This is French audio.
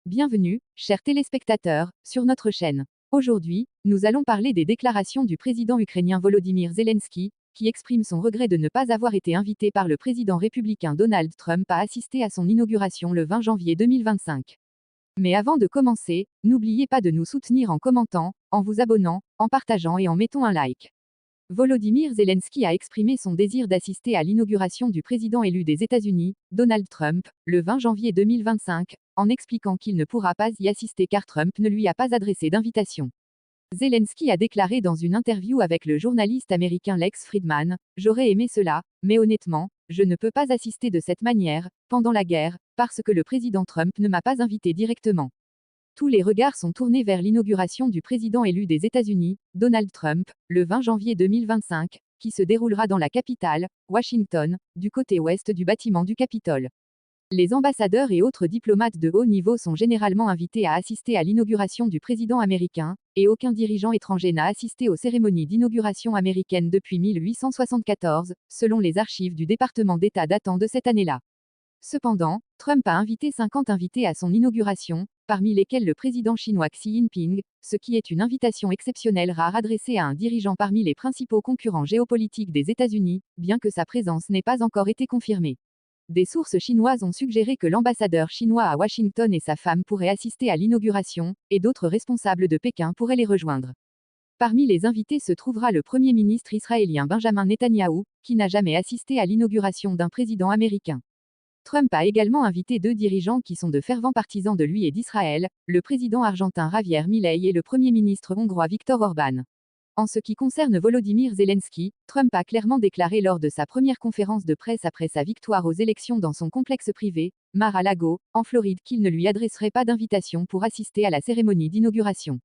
Bienvenue, chers téléspectateurs, sur notre chaîne. Aujourd'hui, nous allons parler des déclarations du président ukrainien Volodymyr Zelensky, qui exprime son regret de ne pas avoir été invité par le président républicain Donald Trump à assister à son inauguration le 20 janvier 2025. Mais avant de commencer, n'oubliez pas de nous soutenir en commentant, en vous abonnant, en partageant et en mettant un like. Volodymyr Zelensky a exprimé son désir d'assister à l'inauguration du président élu des États-Unis, Donald Trump, le 20 janvier 2025, en expliquant qu'il ne pourra pas y assister car Trump ne lui a pas adressé d'invitation. Zelensky a déclaré dans une interview avec le journaliste américain Lex Fridman, « J'aurais aimé cela, mais honnêtement, je ne peux pas assister de cette manière, pendant la guerre, parce que le président Trump ne m'a pas invité directement. » Tous les regards sont tournés vers l'inauguration du président élu des États-Unis, Donald Trump, le 20 janvier 2025, qui se déroulera dans la capitale, Washington, du côté ouest du bâtiment du Capitole. Les ambassadeurs et autres diplomates de haut niveau sont généralement invités à assister à l'inauguration du président américain, et aucun dirigeant étranger n'a assisté aux cérémonies d'inauguration américaines depuis 1874, selon les archives du département d'État datant de cette année-là. Cependant, Trump a invité 50 invités à son inauguration, parmi lesquels le président chinois Xi Jinping, ce qui est une invitation exceptionnelle rare adressée à un dirigeant parmi les principaux concurrents géopolitiques des États-Unis, bien que sa présence n'ait pas encore été confirmée. Des sources chinoises ont suggéré que l'ambassadeur chinois à Washington et sa femme pourraient assister à l'inauguration, et d'autres responsables de Pékin pourraient les rejoindre. Parmi les invités se trouvera le premier ministre israélien Benjamin Netanyahou, qui n'a jamais assisté à l'inauguration d'un président américain. Trump a également invité deux dirigeants qui sont de fervents partisans de lui et d'Israël, le président argentin Javier Milei et le premier ministre hongrois Viktor Orban. En ce qui concerne Volodymyr Zelensky, Trump a clairement déclaré lors de sa première conférence de presse après sa victoire aux élections dans son complexe privé, Mar-a-Lago, en Floride, qu'il ne lui adresserait pas d'invitation pour assister à la cérémonie d'inauguration.